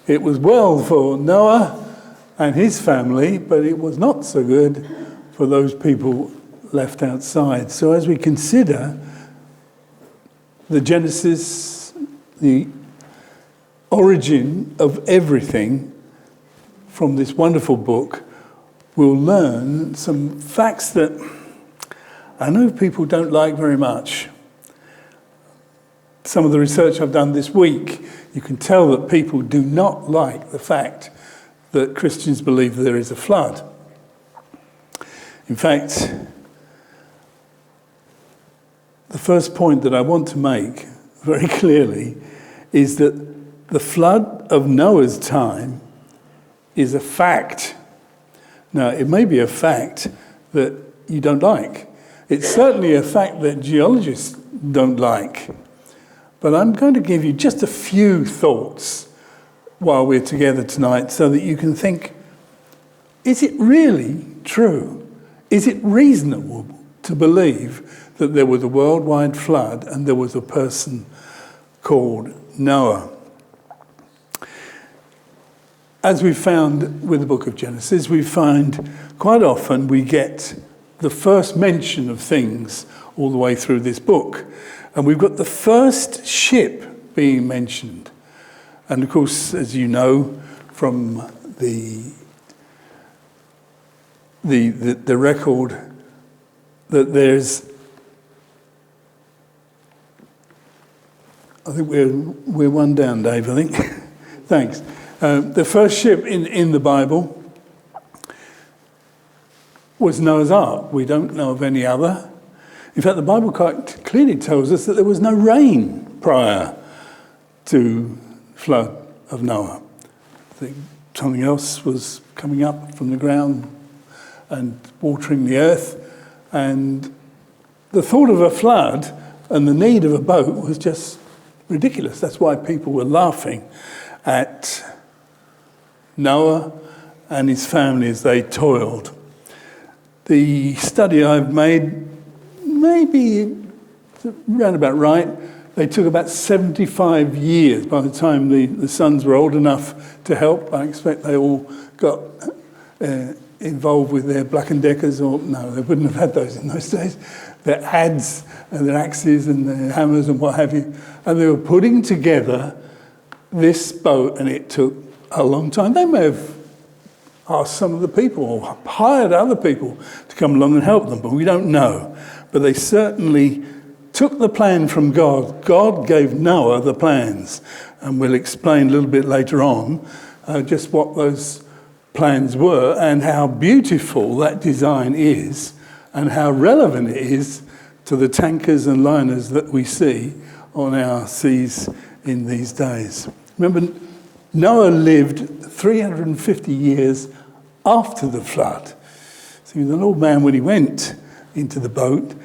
It was well for Noah and his family, but it was not so good for those people left outside. So as we consider the Genesis, the origin of everything from this wonderful book, we'll learn some facts that I know people don't like very much. Some of the research I've done this week, you can tell that people do not like the fact that Christians believe there is a flood. In fact, the first point that I want to make very clearly is that the flood of Noah's time is a fact. Now, it may be a fact that you don't like. It's certainly a fact that geologists don't like. But I'm going to give you just a few thoughts while we're together tonight so that you can think, is it really true? Is it reasonable to believe that there was a worldwide flood and there was a person called Noah? As we found with the book of Genesis, we find quite often we get the first mention of things all the way through this book. And we've got the first ship being mentioned. And of course, as you know from the record, that there's, I think we're one down, Dave, I think. Thanks. The first ship in the Bible was Noah's Ark. We don't know of any other. In fact, the Bible quite clearly tells us that there was no rain prior to the flood of Noah. I think something else was coming up from the ground and watering the earth. And the thought of a flood and the need of a boat was just ridiculous. That's why people were laughing at Noah and his family as they toiled. The study I've made, maybe round about right, they took about 75 years by the time the sons were old enough to help. I expect they all got involved with their Black & Deckers, or no, they wouldn't have had those in those days, their adze and their axes and their hammers and what have you. And they were putting together this boat, and it took a long time. They may have asked some of the people or hired other people to come along and help them, but we don't know. But they certainly took the plan from God. God gave Noah the plans, and we'll explain a little bit later on just what those plans were and how beautiful that design is and how relevant it is to the tankers and liners that we see on our seas in these days. Remember, Noah lived 350 years after the flood. So he was an old man when he went into the boat,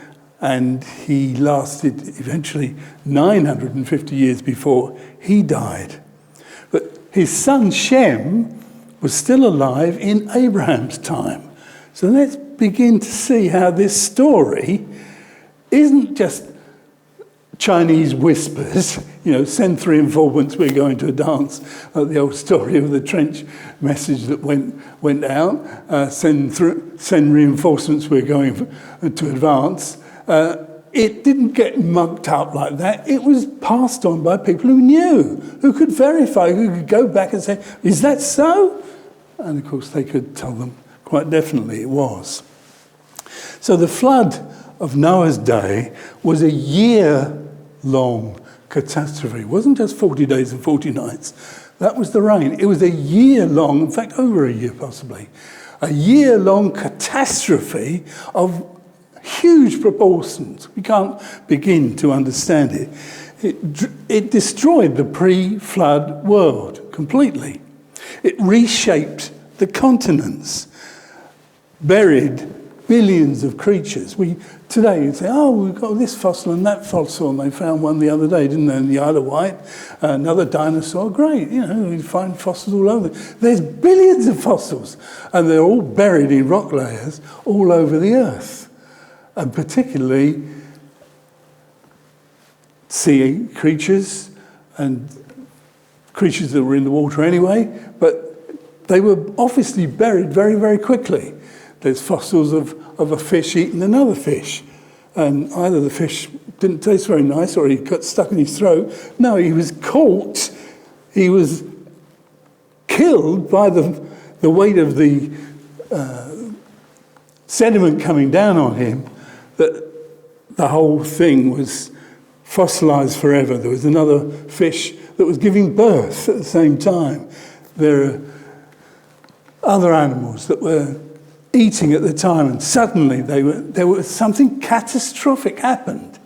and he lasted eventually 950 years before he died. But his son Shem was still alive in Abraham's time. So let's begin to see how this story isn't just Chinese whispers, send 3 and 4 once we're going to a dance, like the old story of the trench message that went out, send reinforcements, we're going to advance. It didn't get mucked up like that. It was passed on by people who knew, who could verify, who could go back and say, is that so? And of course they could tell them quite definitely it was. So the flood of Noah's day was a year-long catastrophe. It wasn't just 40 days and 40 nights. That was the rain. It was a year-long, in fact, over a year possibly, a year-long catastrophe of huge proportions. We can't begin to understand it. It destroyed the pre-flood world completely. It reshaped the continents, buried billions of creatures. Today you'd say, we've got this fossil and that fossil, and they found one the other day, didn't they, in the Isle of Wight, another dinosaur. Great, we find fossils all over. There's billions of fossils, and they're all buried in rock layers all over the earth, and particularly sea creatures and creatures that were in the water anyway, but they were obviously buried very, very quickly. There's fossils of a fish eating another fish. And either the fish didn't taste very nice or he got stuck in his throat. No, he was caught. He was killed by the weight of the sediment coming down on him, that the whole thing was fossilized forever. There was another fish that was giving birth at the same time. There are other animals that were eating at the time, and suddenly there was something catastrophic happened.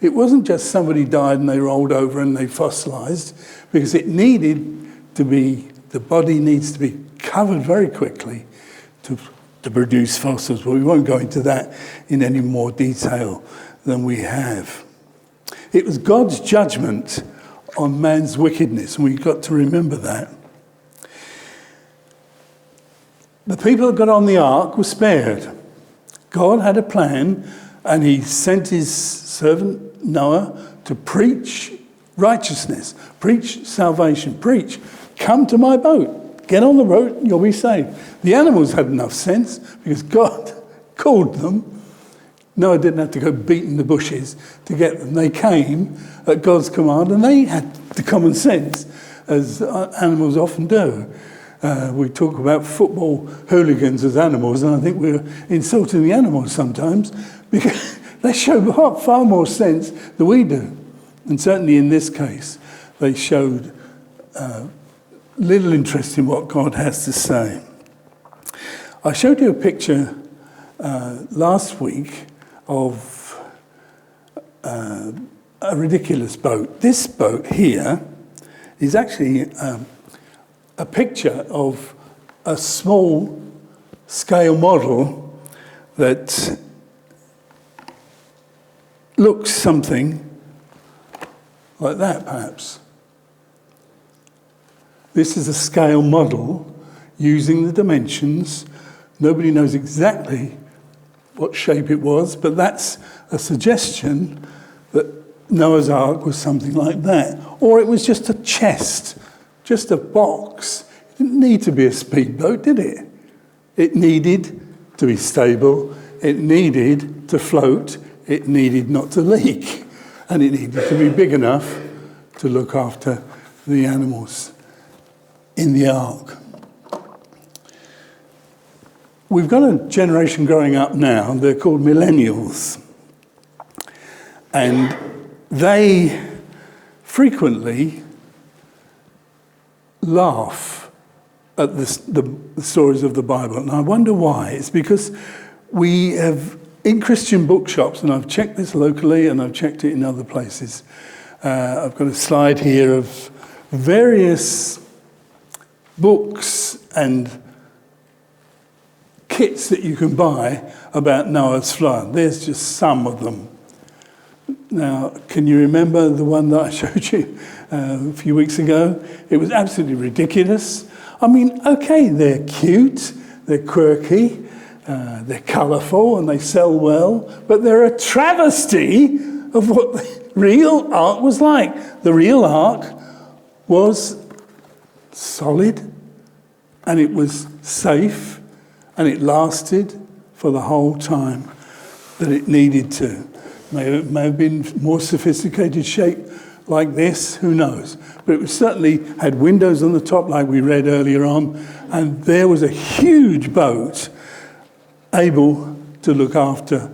It wasn't just somebody died and they rolled over and they fossilized, because it needed to be, the body needs to be covered very quickly to produce fossils. But we won't go into that in any more detail than we have. It was God's judgment on man's wickedness, and we've got to remember that. The people that got on the ark were spared. God had a plan, and he sent his servant Noah to preach righteousness, preach salvation, preach, come to my boat, get on the boat, you'll be saved. The animals had enough sense because God called them. Noah didn't have to go beating the bushes to get them. They came at God's command, and they had the common sense, as animals often do. We talk about football hooligans as animals, and I think we're insulting the animals sometimes because they show far more sense than we do. And certainly in this case, they showed little interest in what God has to say. I showed you a picture last week of a ridiculous boat. This boat here is actually a picture of a small scale model that looks something like that, perhaps. This is a scale model using the dimensions. Nobody knows exactly what shape it was, but that's a suggestion that Noah's Ark was something like that. Or it was just a chest, just a box. It didn't need to be a speedboat, did it? It needed to be stable. It needed to float. It needed not to leak. And it needed to be big enough to look after the animals in the ark. We've got a generation growing up now, they're called millennials. And they frequently laugh at the stories of the Bible. And I wonder why. It's because we have, in Christian bookshops, and I've checked this locally and I've checked it in other places, I've got a slide here of various books and kits that you can buy about Noah's flood. There's just some of them. Now, can you remember the one that I showed you a few weeks ago? It was absolutely ridiculous. I mean, okay, they're cute, they're quirky, they're colourful, and they sell well, but they're a travesty of what the real ark was like. The real ark was solid, and it was safe, and it lasted for the whole time that it needed to. It may have been more sophisticated shape like this, who knows? But it certainly had windows on the top like we read earlier on, and there was a huge boat able to look after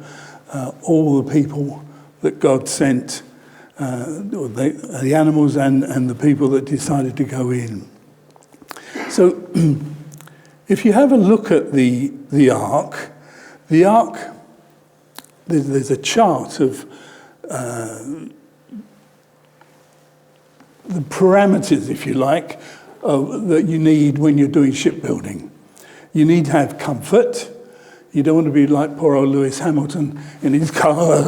all the people that God sent, the animals and the people that decided to go in. So if you have a look at the ark, there's a chart of the parameters, if you like, that you need when you're doing shipbuilding. You need to have comfort. You don't want to be like poor old Lewis Hamilton in his car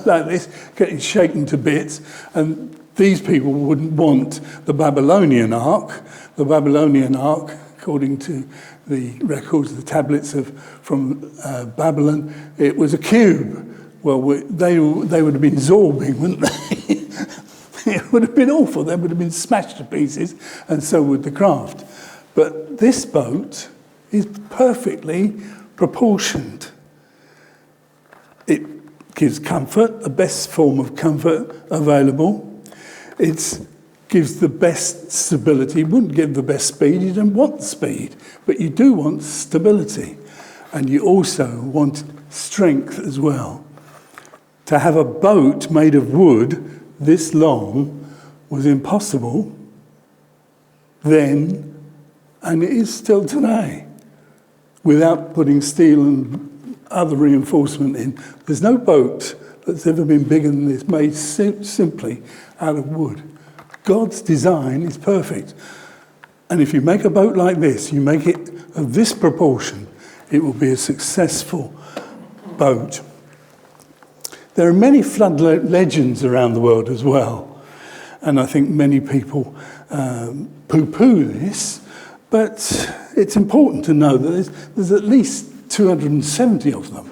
like this, getting shaken to bits. And these people wouldn't want the Babylonian ark. The Babylonian ark, according to the records, the tablets from Babylon, it was a cube. Well, they would have been zorbing, wouldn't they? It would have been awful. They would have been smashed to pieces, and so would the craft. But this boat is perfectly proportioned. It gives comfort, the best form of comfort available. It gives the best stability. You wouldn't give the best speed. You don't want speed, but you do want stability. And you also want strength as well. To have a boat made of wood this long was impossible then, and it is still today, without putting steel and other reinforcement in. There's no boat that's ever been bigger than this, made simply out of wood. God's design is perfect. And if you make a boat like this, you make it of this proportion, it will be a successful boat. There are many flood legends around the world as well. And I think many people poo-poo this, but it's important to know that there's at least 270 of them.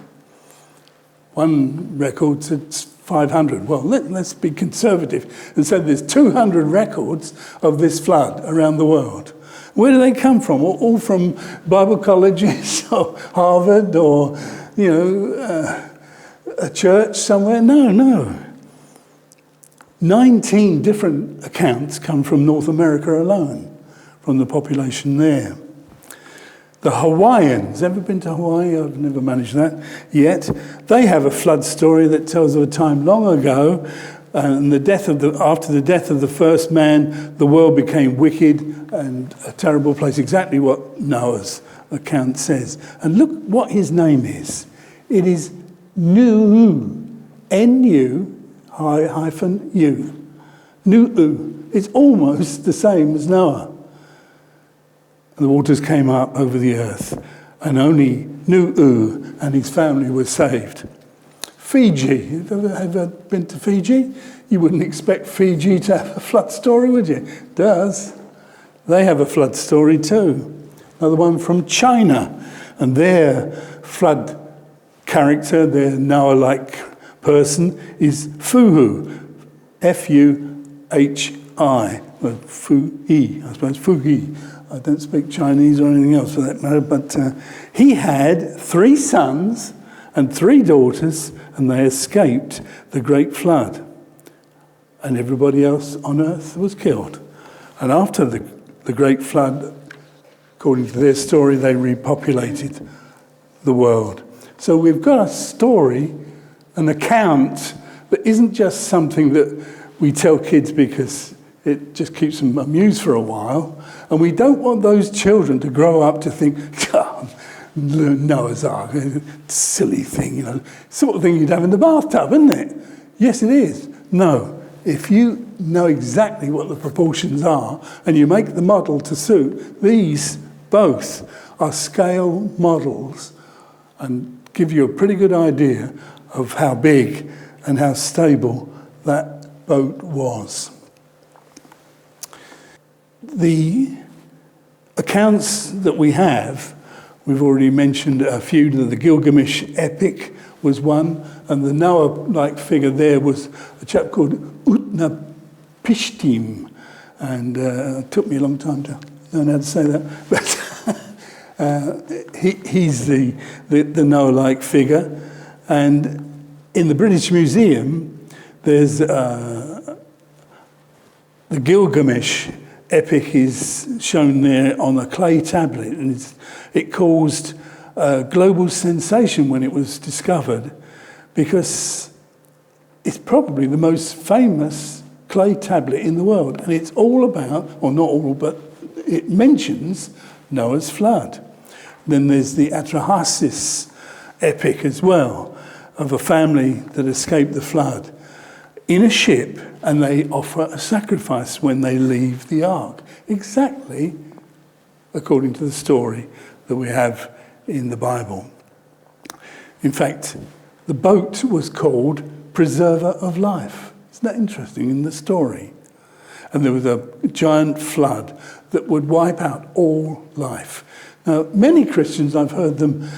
One record said 500. Well, let's be conservative and say there's 200 records of this flood around the world. Where do they come from? All from Bible colleges or Harvard or, a church somewhere? No. 19 different accounts come from North America alone, from the population there. The Hawaiians, ever been to Hawaii? I've never managed that yet. They have a flood story that tells of a time long ago, and after the death of the first man, the world became wicked and a terrible place, exactly what Noah's account says. And look what his name is. It is Nu, N-U-U. Nu. It's almost the same as Noah. And the waters came up over the earth, and only Nu and his family were saved. Fiji. Have you ever been to Fiji? You wouldn't expect Fiji to have a flood story, would you? It does. They have a flood story too. Another one from China, and their flood character, their Noah-like person, is Fuhu, F-U-H-I, well, Fu-Yi, I suppose, Fu-Yi. I don't speak Chinese or anything else for that matter, but he had 3 sons and 3 daughters, and they escaped the great flood. And everybody else on earth was killed. And after the great flood, according to their story, they repopulated the world. So we've got a story, an account that isn't just something that we tell kids because it just keeps them amused for a while. And we don't want those children to grow up to think, oh, Noah's Ark, silly thing, sort of thing you'd have in the bathtub, isn't it? Yes, it is. No, if you know exactly what the proportions are and you make the model to suit, these both are scale models and give you a pretty good idea of how big and how stable that boat was. The accounts that we have, we've already mentioned a few. The Gilgamesh epic was one, and the Noah-like figure there was a chap called Utnapishtim, and it took me a long time to learn how to say that, but he's the Noah-like figure. And in the British Museum, there's the Gilgamesh epic is shown there on a clay tablet, and it caused a global sensation when it was discovered, because it's probably the most famous clay tablet in the world, and it's all about, or not all, but it mentions Noah's flood. Then there's the Atrahasis epic as well, of a family that escaped the flood in a ship, and they offer a sacrifice when they leave the ark. Exactly according to the story that we have in the Bible. In fact, the boat was called Preserver of Life. Isn't that interesting in the story? And there was a giant flood that would wipe out all life. Now, many Christians, I've heard them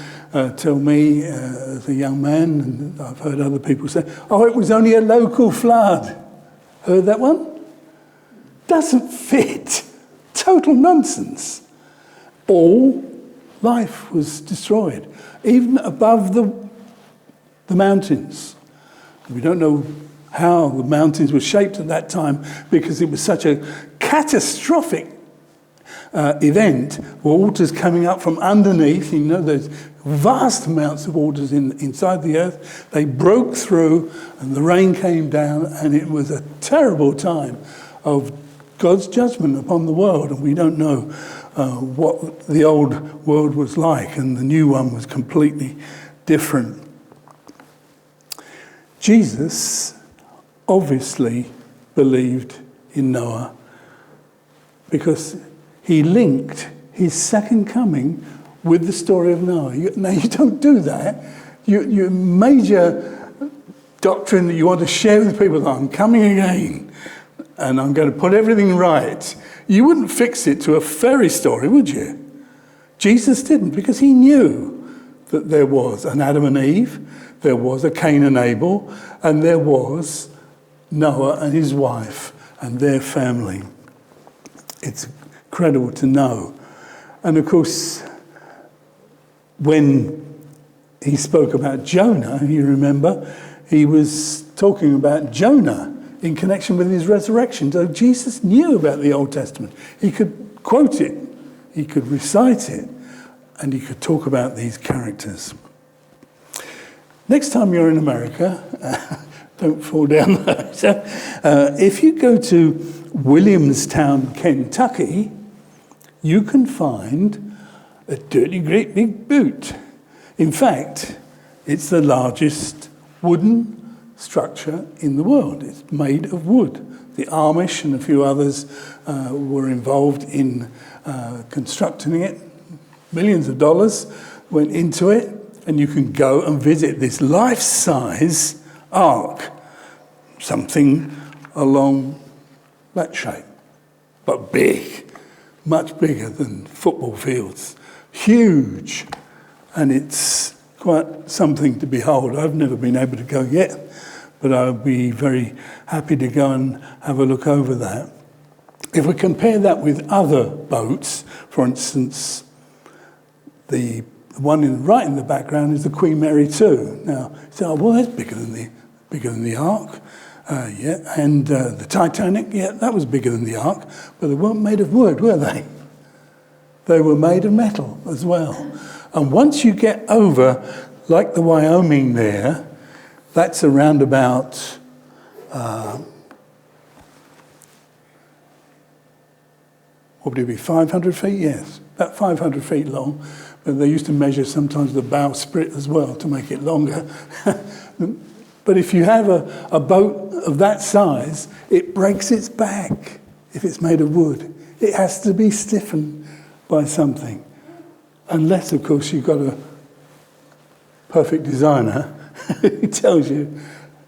tell me as a young man, and I've heard other people say, oh, it was only a local flood. Heard that one? Doesn't fit. Total nonsense. All life was destroyed, even above the mountains. We don't know how the mountains were shaped at that time because it was such a catastrophic event, waters coming up from underneath. You know, there's vast amounts of waters inside the earth. They broke through and the rain came down, and it was a terrible time of God's judgment upon the world. And we don't know what the old world was like, and the new one was completely different. Jesus obviously believed in Noah because he linked his second coming with the story of Noah. Now, you don't do that. Your major doctrine that you want to share with people that I'm coming again and I'm going to put everything right, you wouldn't fix it to a fairy story, would you? Jesus didn't, because he knew that there was an Adam and Eve, there was a Cain and Abel, and there was Noah and his wife and their family. It's incredible to know. And of course, when he spoke about Jonah, you remember, he was talking about Jonah in connection with his resurrection. So Jesus knew about the Old Testament. He could quote it, he could recite it, and he could talk about these characters. Next time you're in America, don't fall down there. So, if you go to Williamstown, Kentucky, you can find a dirty great big boot. In fact, it's the largest wooden structure in the world. It's made of wood. The Amish and a few others were involved in constructing it. Millions of dollars went into it, and you can go and visit this life-size ark, something along that shape, but big, much bigger than football fields, huge, and it's quite something to behold. I've never been able to go yet, but I'll be very happy to go and have a look over that. If we compare that with other boats, for instance, the one right in the background is the Queen Mary 2. Now, so well, that's bigger than the Ark, yeah, and the Titanic, yeah, that was bigger than the Ark, but they weren't made of wood, were they? They were made of metal as well. And once you get over, like the Wyoming there, that's around about what would it be, 500 feet? Yes, about 500 feet long. But they used to measure sometimes the bowsprit as well to make it longer. But if you have a boat of that size, it breaks its back if it's made of wood. It has to be stiffened by something. Unless, of course, you've got a perfect designer who tells you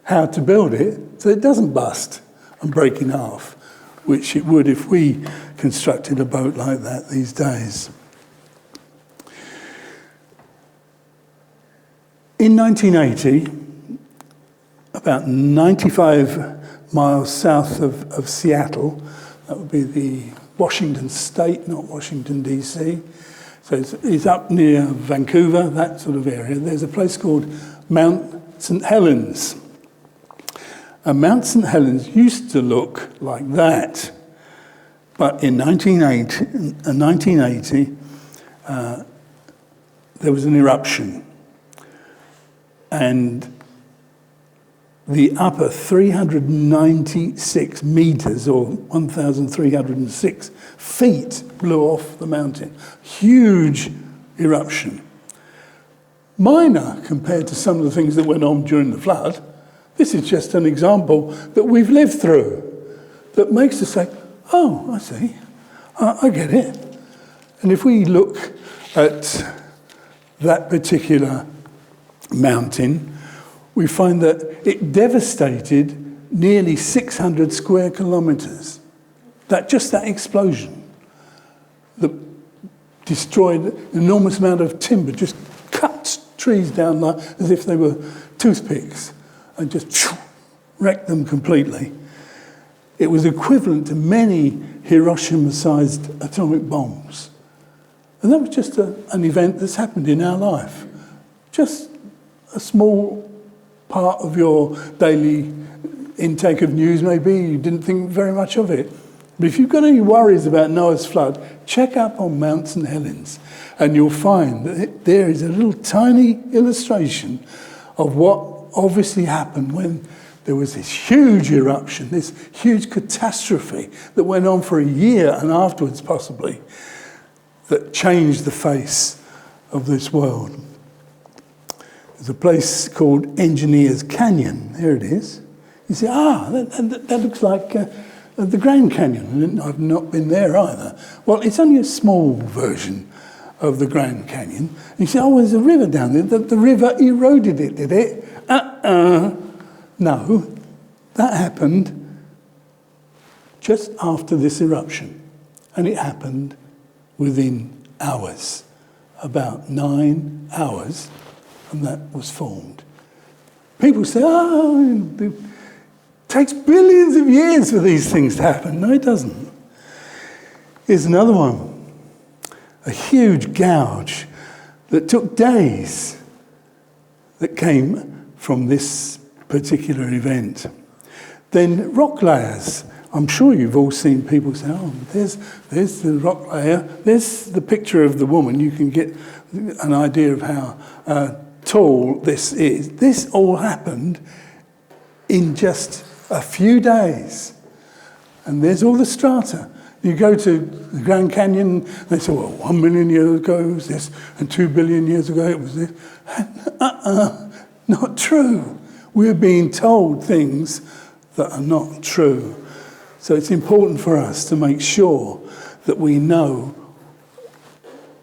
how to build it so it doesn't bust and break in half, which it would if we constructed a boat like that these days. In 1980, about 95 miles south of Seattle, that would be the Washington State, not Washington, D.C., so it's up near Vancouver, that sort of area. There's a place called Mount St. Helens. And Mount St. Helens used to look like that. But in 1980 there was an eruption. And the upper 396 meters, or 1,306 feet, blew off the mountain. Huge eruption. Minor compared to some of the things that went on during the flood. This is just an example that we've lived through that makes us say, oh, I see, I get it. And if we look at that particular mountain, we find that it devastated nearly 600 square kilometres. Just that explosion that destroyed an enormous amount of timber, just cut trees down like, as if they were toothpicks, and just wrecked them completely. It was equivalent to many Hiroshima-sized atomic bombs. And that was just an event that's happened in our life. Just a small part of your daily intake of news, maybe. You didn't think very much of it. But if you've got any worries about Noah's flood, check up on Mount St. Helens, and you'll find that there is a little tiny illustration of what obviously happened when there was this huge eruption, this huge catastrophe that went on for a year and afterwards possibly, that changed the face of this world. There's a place called Engineers Canyon. There it is. You say, that looks like the Grand Canyon. I've not been there either. Well, it's only a small version of the Grand Canyon. And you say, there's a river down there. The river eroded it, did it? No, that happened just after this eruption. And it happened within hours, about 9 hours, and that was formed. People say, it takes billions of years for these things to happen. No, it doesn't. Here's another one. A huge gouge that took days that came from this particular event. Then rock layers. I'm sure you've all seen people say, there's the rock layer, there's the picture of the woman. You can get an idea of how tall this is. This all happened in just a few days. And there's all the strata. You go to the Grand Canyon, they say, 1 million years ago it was this, and 2 billion years ago it was this. Not true. We're being told things that are not true. So it's important for us to make sure that we know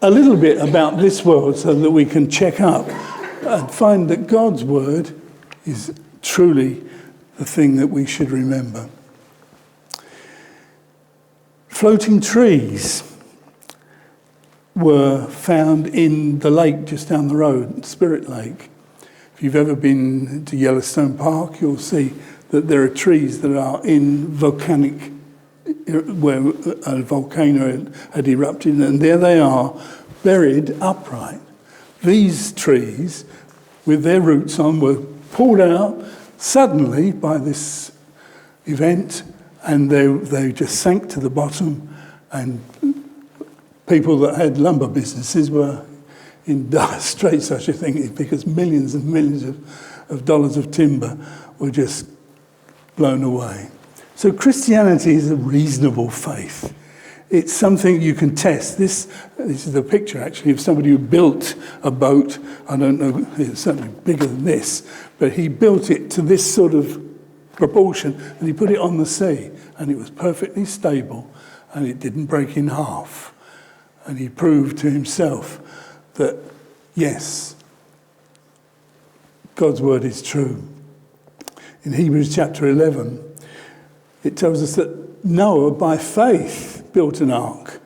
a little bit about this world so that we can check up and find that God's word is truly the thing that we should remember. Floating trees were found in the lake just down the road, Spirit Lake. If you've ever been to Yellowstone Park, you'll see that there are trees that are in volcanic, where a volcano had erupted, and there they are, buried upright. These trees, with their roots on, were pulled out suddenly by this event, and they just sank to the bottom, and people that had lumber businesses were in dire straits, such a thing, because millions and millions of dollars of timber were just blown away. So Christianity is a reasonable faith. It's something you can test. This is a picture, actually, of somebody who built a boat. I don't know, it's certainly bigger than this, but he built it to this sort of proportion, and he put it on the sea, and it was perfectly stable, and it didn't break in half. And he proved to himself that, yes, God's word is true. In Hebrews chapter 11, it tells us that Noah, by faith, built an ark.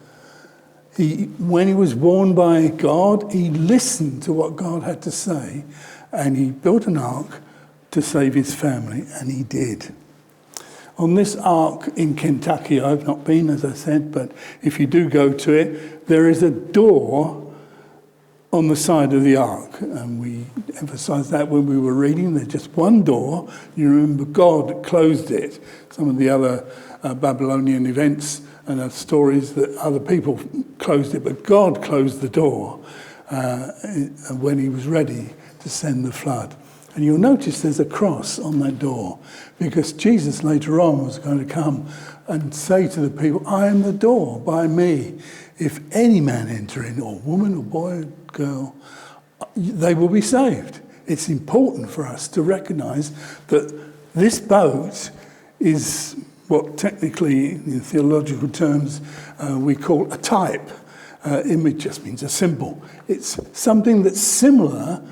When he was warned by God, he listened to what God had to say, and he built an ark to save his family, and he did. On this ark in Kentucky, I've not been, as I said, but if you do go to it, there is a door on the side of the ark, and we emphasised that when we were reading. There's just one door. You remember God closed it. Some of the other Babylonian events and stories that other people closed it, but God closed the door when he was ready to send the flood. And you'll notice there's a cross on that door, because Jesus later on was going to come and say to the people, I am the door, by me. If any man enter in, or woman, or boy, or girl, they will be saved. It's important for us to recognise that this boat is what technically, in theological terms, we call a type. It just means a symbol. It's something that's similar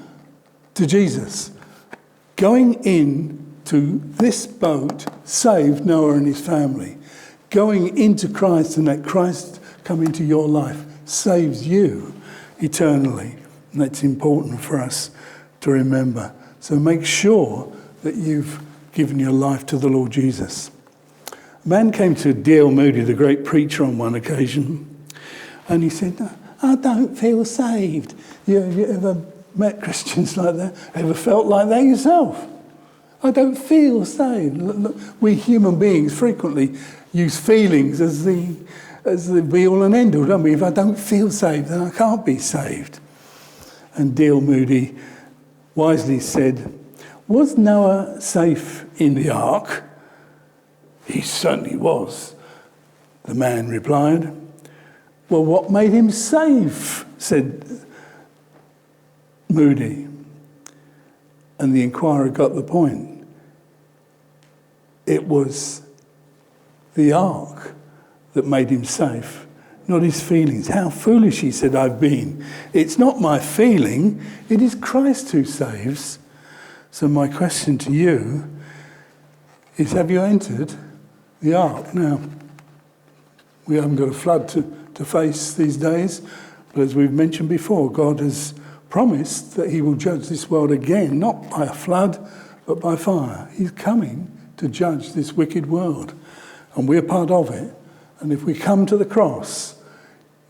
to Jesus. Going into this boat saved Noah and his family. Going into Christ and let Christ come into your life saves you eternally. And that's important for us to remember. So make sure that you've given your life to the Lord Jesus. A man came to D.L. Moody, the great preacher, on one occasion, and he said, I don't feel saved. You ever met Christians like that? Ever felt like that yourself? I don't feel saved. We human beings frequently use feelings as the be-all and end-all, don't we? If I don't feel saved, then I can't be saved. And D.L. Moody wisely said, was Noah safe in the ark? He certainly was, the man replied. Well, what made him safe? Said Moody. And the inquirer got the point. It was the ark that made him safe, not his feelings. How foolish, he said, I've been. It's not my feeling, it is Christ who saves. So my question to you is, have you entered the ark? Now, we haven't got a flood to face these days, but as we've mentioned before, God has promised that he will judge this world again, not by a flood, but by fire. He's coming to judge this wicked world, and we're part of it. And if we come to the cross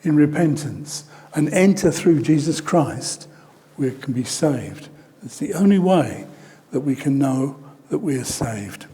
in repentance and enter through Jesus Christ, we can be saved. It's the only way that we can know that we are saved.